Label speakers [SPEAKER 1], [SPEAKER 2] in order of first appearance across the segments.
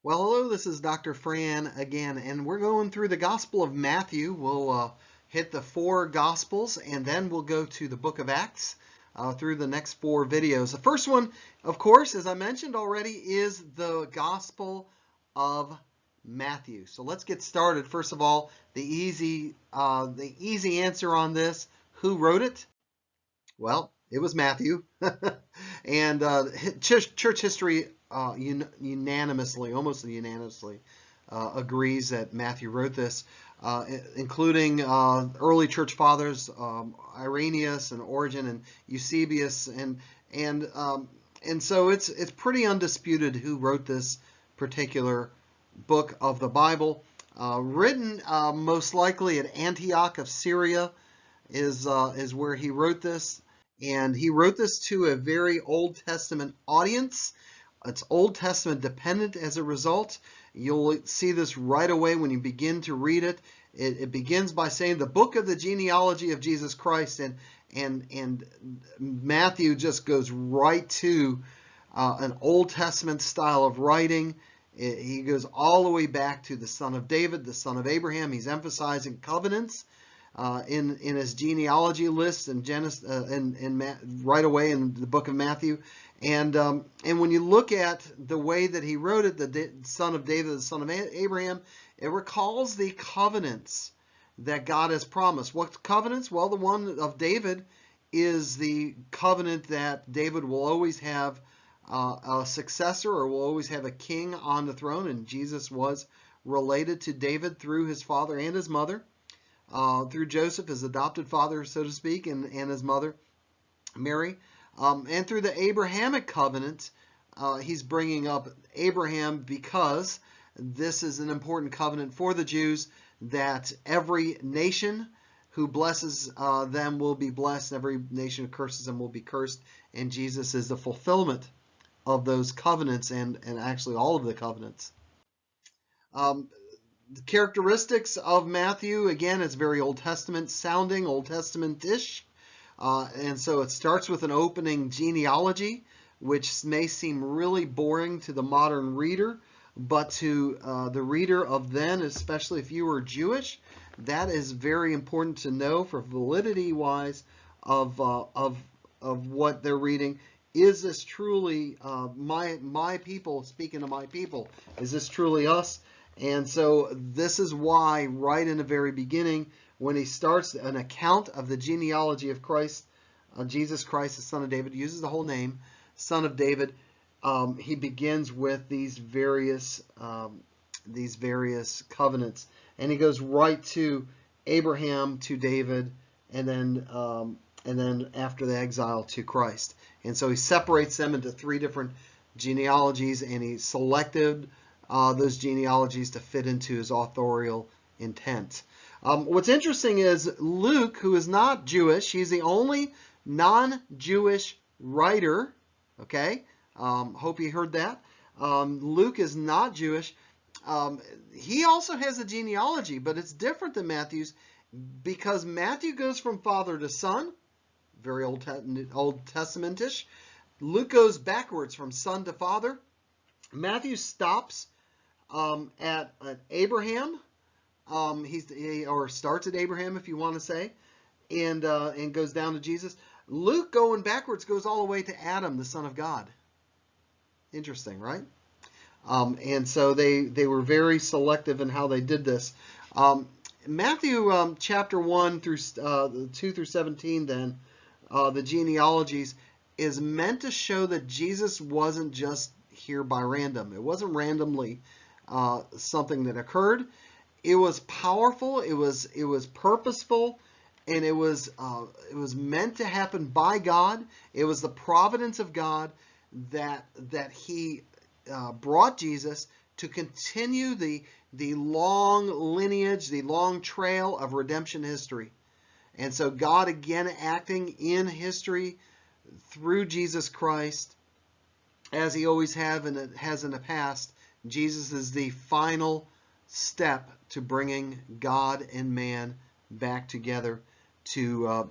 [SPEAKER 1] Well, hello, this is Dr. Fran again, and we're going through the Gospel of Matthew. We'll hit the four Gospels, and then we'll go to the book of Acts through the next four videos. The first one, of course, as I mentioned already, is the Gospel of Matthew. So let's get started. First of all, the easy answer on this: who wrote it? Well, it was Matthew. And church history almost unanimously, agrees that Matthew wrote this, including early church fathers, Irenaeus and Origen and Eusebius, and so it's pretty undisputed who wrote this particular book of the Bible. Written most likely at Antioch of Syria is where he wrote this, and he wrote this to a very Old Testament audience. It's Old Testament dependent as a result. You'll see this right away when you begin to read it. It begins by saying the book of the genealogy of Jesus Christ, and Matthew just goes right to an Old Testament style of writing. He goes all the way back to the son of David, the son of Abraham. He's emphasizing covenants in his genealogy list and right away in the book of Matthew. And when you look at the way that he wrote it, the son of David, the son of Abraham, it recalls the covenants that God has promised. What covenants? Well, the one of David is the covenant that David will always have a successor, or will always have a king on the throne, and Jesus was related to David through his father and his mother, through Joseph, his adopted father, so to speak, and his mother, Mary. And through the Abrahamic covenant, he's bringing up Abraham because this is an important covenant for the Jews, that every nation who blesses them will be blessed, and every nation who curses them will be cursed. And Jesus is the fulfillment of those covenants, and actually all of the covenants. The characteristics of Matthew, again, it's very Old Testament sounding, Old Testament-ish. And so it starts with an opening genealogy, which may seem really boring to the modern reader, but to the reader of then, especially if you were Jewish, that is very important to know for validity-wise of what they're reading. Is this truly my people, speaking to my people? Is this truly us? And so this is why right in the very beginning, when he starts an account of the genealogy of Christ, Jesus Christ, the son of David, uses the whole name, son of David, he begins with these various covenants. And he goes right to Abraham, to David, and then after the exile to Christ. And so he separates them into three different genealogies, and he selected those genealogies to fit into his authorial intent. What's interesting is Luke, who is not Jewish, he's the only non-Jewish writer. Okay, hope you heard that. Luke is not Jewish. He also has a genealogy, but it's different than Matthew's, because Matthew goes from father to son, very Old Testamentish. Luke goes backwards from son to father. Matthew stops at Abraham. Or starts at Abraham, if you want to say, and goes down to Jesus. Luke, going backwards, goes all the way to Adam, the son of God. Interesting, right? And so they were very selective in how they did this. Matthew chapter 1 through 2 through 17, then, the genealogies, is meant to show that Jesus wasn't just here by random. It wasn't randomly something that occurred. It was powerful. It was purposeful, and it was meant to happen by God. It was the providence of God that he brought Jesus to continue the long lineage, the long trail of redemption history. And so God, again, acting in history through Jesus Christ, as he always has in the past. Jesus is the final step to bringing God and man back together to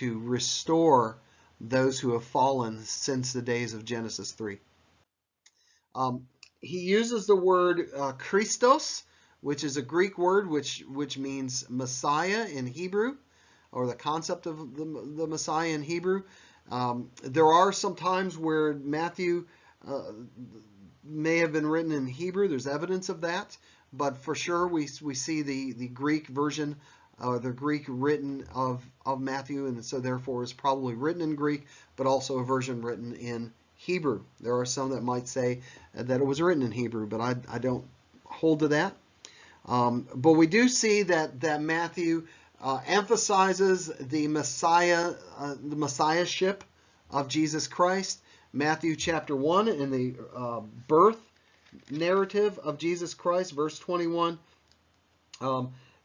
[SPEAKER 1] restore those who have fallen since the days of Genesis 3. he uses the word Christos, which is a Greek word which means Messiah in Hebrew, or the concept of the Messiah in Hebrew. There are some times where Matthew may have been written in Hebrew. There's evidence of that, but for sure we see the Greek version, the Greek written of Matthew, and so therefore is probably written in Greek, but also a version written in Hebrew. There are some that might say that it was written in Hebrew, but I don't hold to that. But we do see that Matthew emphasizes the the Messiahship of Jesus Christ. Matthew chapter 1 in the birth narrative of Jesus Christ, verse 21,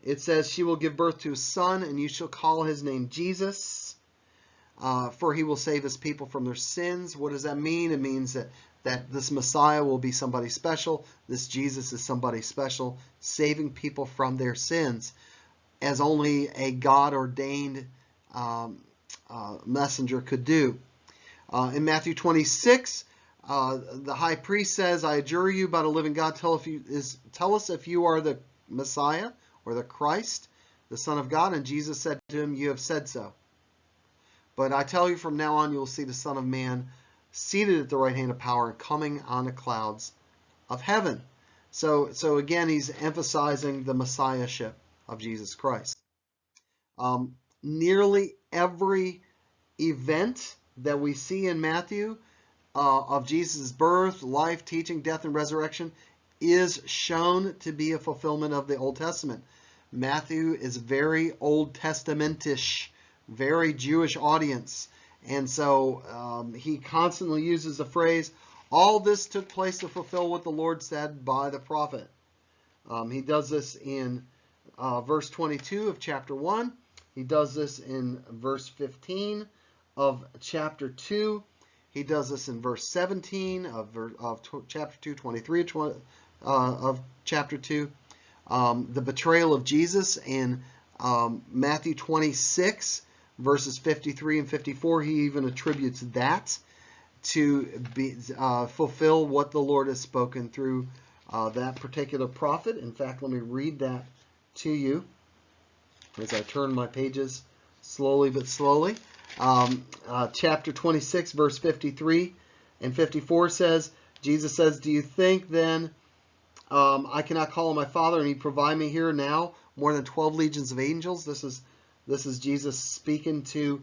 [SPEAKER 1] it says, "She will give birth to a son, and you shall call his name Jesus, for he will save his people from their sins." What does that mean? It means that this Messiah will be somebody special. This Jesus is somebody special, saving people from their sins, as only a God-ordained messenger could do. In Matthew 26, the high priest says, "I adjure you by the living God, tell us if you are the Messiah or the Christ, the Son of God." And Jesus said to him, "You have said so. But I tell you, from now on you will see the Son of Man seated at the right hand of power and coming on the clouds of heaven." So again, he's emphasizing the Messiahship of Jesus Christ. Nearly every event that we see in Matthew of Jesus' birth, life, teaching, death, and resurrection is shown to be a fulfillment of the Old Testament. Matthew is very Old Testamentish, very Jewish audience. And so he constantly uses the phrase, "All this took place to fulfill what the Lord said by the prophet." He does this in verse 22 of chapter 1. He does this in verse 15 of chapter 2. He does this in verse 17 of chapter 2, 23 of chapter 2. The betrayal of Jesus in Matthew 26, verses 53 and 54, he even attributes that to fulfill what the Lord has spoken through that particular prophet. In fact, let me read that to you as I turn my pages slowly but slowly. Chapter 26, verse 53 and 54 says, Jesus says, "Do you think then I cannot call on my Father, and he provide me here now more than 12 legions of angels?" This is Jesus speaking to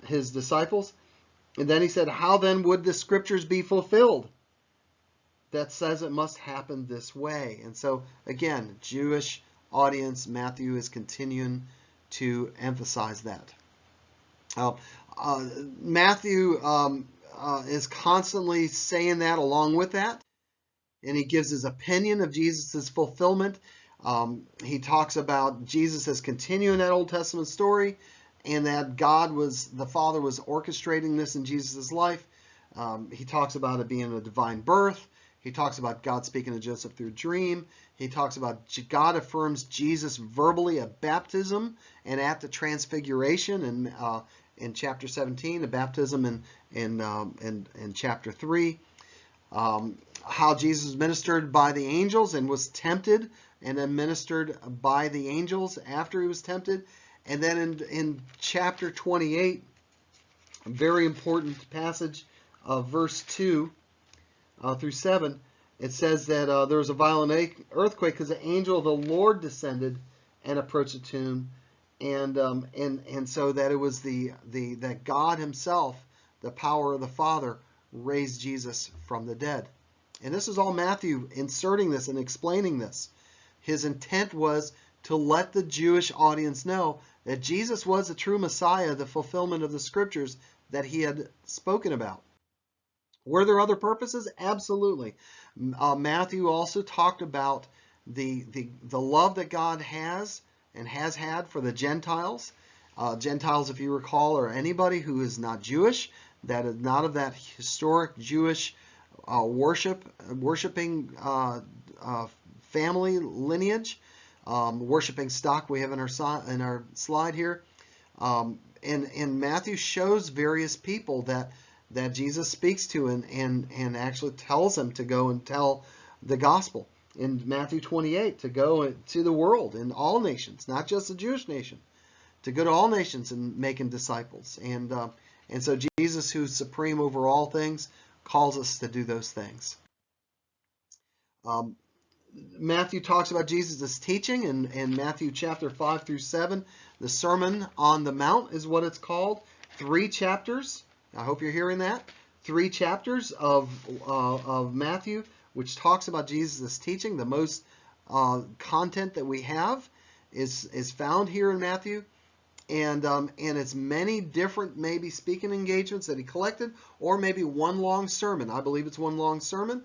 [SPEAKER 1] his disciples. And then he said, "How then would the scriptures be fulfilled that says it must happen this way?" And so again, Jewish audience, Matthew is continuing to emphasize that. Matthew is constantly saying that along with that, and he gives his opinion of Jesus' fulfillment. He talks about Jesus as continuing that Old Testament story, and that the Father was orchestrating this in Jesus' life. He talks about it being a divine birth. He talks about God speaking to Joseph through a dream. He talks about God affirms Jesus verbally at baptism and at the transfiguration in chapter 17, the baptism in chapter 3. How Jesus ministered by the angels and was tempted, and then ministered by the angels after he was tempted. And then in chapter 28, a very important passage of verse 2 through 7, it says that there was a violent earthquake because the angel of the Lord descended and approached the tomb, and so that it was that God himself, the power of the Father, raised Jesus from the dead. And this is all Matthew inserting this and explaining this. His intent was to let the Jewish audience know that Jesus was a true Messiah, the fulfillment of the scriptures that he had spoken about. Were there other purposes? Absolutely. Matthew also talked about the love that God has and has had for the Gentiles. Gentiles, if you recall, are anybody who is not Jewish, that is not of that historic Jewish worshiping family lineage, worshiping stock we have in our slide here. And Matthew shows various people that Jesus speaks to and actually tells them to go and tell the gospel. In Matthew 28, to go to the world in all nations, not just the Jewish nation, to go to all nations and making disciples. And so Jesus, who's supreme over all things, calls us to do those things. Matthew talks about Jesus' teaching in Matthew chapter 5 through 7. The Sermon on the Mount is what it's called. 3 chapters. I hope you're hearing that. 3 chapters of Matthew, which talks about Jesus' teaching. The most content that we have is found here in Matthew. And it's many different maybe speaking engagements that he collected, or maybe one long sermon. I believe it's one long sermon.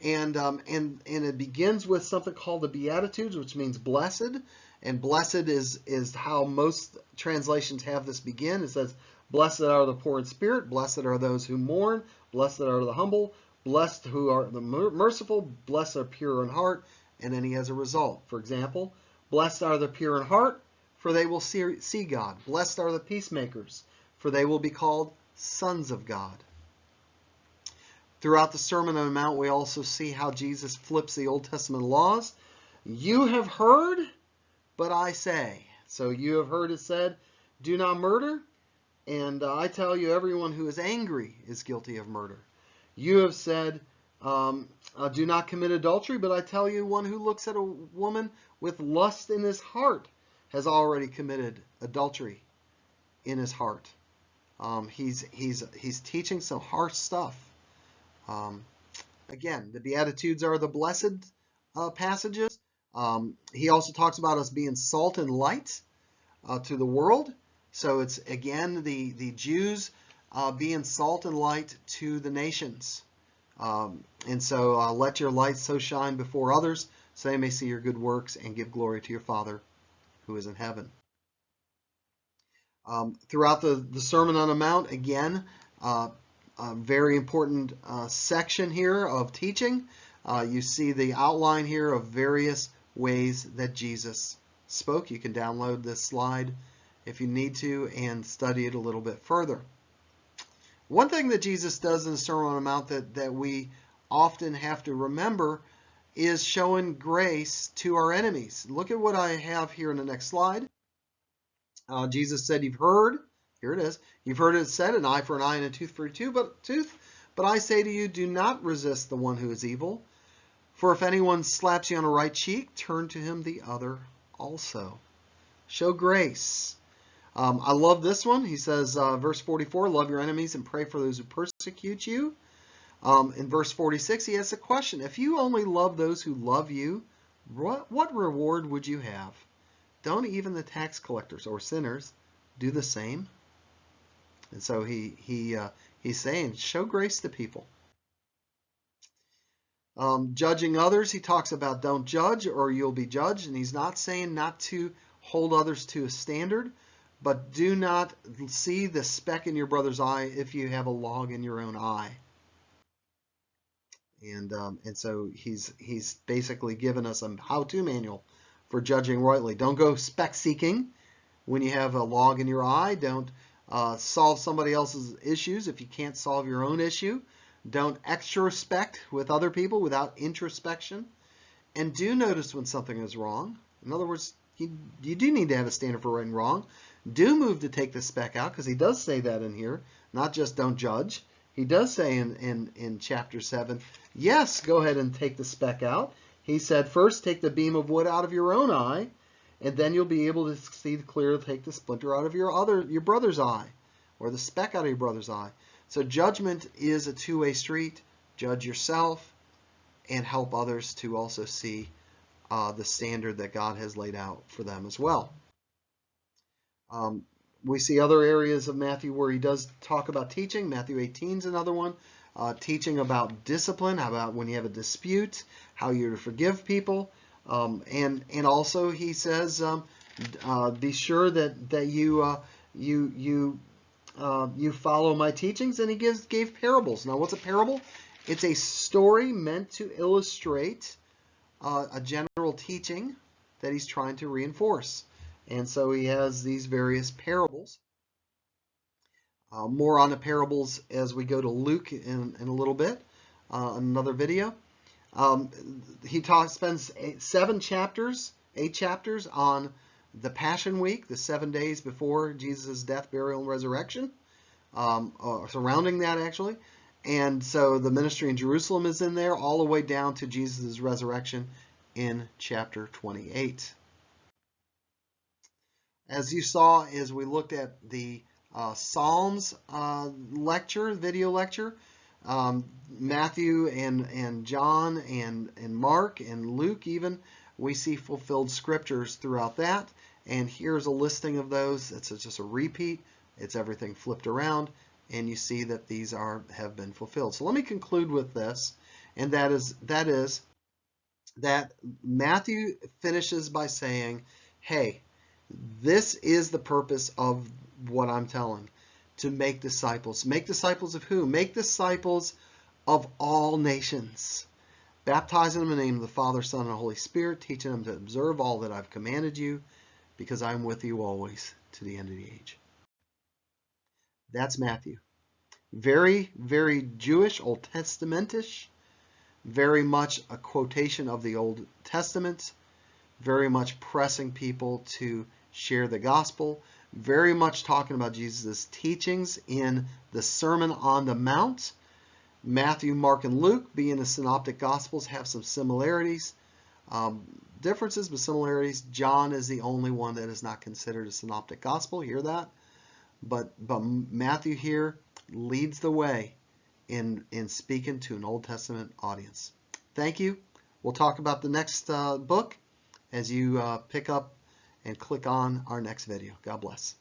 [SPEAKER 1] And it begins with something called the Beatitudes, which means blessed. And blessed is how most translations have this begin. It says, blessed are the poor in spirit, blessed are those who mourn, blessed are the humble, blessed who are the merciful, blessed are pure in heart. And then he has a result. For example, blessed are the pure in heart, for they will see God. Blessed are the peacemakers, for they will be called sons of God. Throughout the Sermon on the Mount, we also see how Jesus flips the Old Testament laws. You have heard, but I say. So you have heard it said, do not murder. And I tell you, everyone who is angry is guilty of murder. You have said, do not commit adultery. But I tell you, one who looks at a woman with lust in his heart has already committed adultery in his heart. He's teaching some harsh stuff. Again, the Beatitudes are the blessed passages. He also talks about us being salt and light to the world. So it's, again, the Jews being salt and light to the nations. And so let your light so shine before others, so they may see your good works and give glory to your Father who is in heaven. Throughout the Sermon on the Mount, again, a very important section here of teaching. You see the outline here of various ways that Jesus spoke. You can download this slide if you need to and study it a little bit further. One thing that Jesus does in the Sermon on the Mount that we often have to remember is showing grace to our enemies. Look at what I have here in the next slide. Jesus said, you've heard. Here it is. You've heard it said, an eye for an eye and a tooth for a tooth. But I say to you, do not resist the one who is evil. For if anyone slaps you on the right cheek, turn to him the other also. Show grace. I love this one. He says, verse 44, love your enemies and pray for those who persecute you. In verse 46, he asks a question. If you only love those who love you, what reward would you have? Don't even the tax collectors or sinners do the same? And so he's saying, show grace to people. Judging others, he talks about don't judge or you'll be judged. And he's not saying not to hold others to a standard, but do not see the speck in your brother's eye if you have a log in your own eye. And so he's basically given us a how-to manual for judging rightly. Don't go speck seeking when you have a log in your eye. Don't solve somebody else's issues if you can't solve your own issue. Don't extrospect with other people without introspection. And do notice when something is wrong. In other words, you do need to have a standard for right and wrong. Do move to take the speck out, because he does say that in here. Not just don't judge. He does say in chapter 7, yes, go ahead and take the speck out. He said, first take the beam of wood out of your own eye, and then you'll be able to see clearly, take the splinter out of your brother's eye, or the speck out of your brother's eye. So judgment is a two-way street. Judge yourself and help others to also see the standard that God has laid out for them as well. We see other areas of Matthew where he does talk about teaching. Matthew 18 is another one. Teaching about discipline, how about when you have a dispute, how you're to forgive people. And also he says, be sure that you follow my teachings. And he gave parables. Now, what's a parable? It's a story meant to illustrate a general teaching that he's trying to reinforce. And so he has these various parables. More on the parables as we go to Luke in a little bit, another video. He spends 8 chapters on the Passion Week, the 7 days before Jesus' death, burial, and resurrection, surrounding that actually. And so the ministry in Jerusalem is in there all the way down to Jesus' resurrection in chapter 28. As you saw as we looked at the Psalms video lecture, Matthew and John and Mark and Luke even, we see fulfilled scriptures throughout that. And here's a listing of those. It's just a repeat. It's everything flipped around, and you see that these have been fulfilled. So let me conclude with this, and that is that Matthew finishes by saying, hey, this is the purpose of what I'm telling, to make disciples. Make disciples of who? Make disciples of all nations, baptizing them in the name of the Father, Son, and Holy Spirit, teaching them to observe all that I've commanded you, because I'm with you always to the end of the age. That's Matthew. Very, very Jewish, Old Testamentish, very much a quotation of the Old Testament, very much pressing people to share the gospel, very much talking about Jesus' teachings in the Sermon on the Mount. Matthew, Mark, and Luke, being the synoptic gospels, have some similarities, differences, but similarities. John is the only one that is not considered a synoptic gospel. Hear that? But Matthew here leads the way in speaking to an Old Testament audience. Thank you. We'll talk about the next book as you pick up and click on our next video. God bless.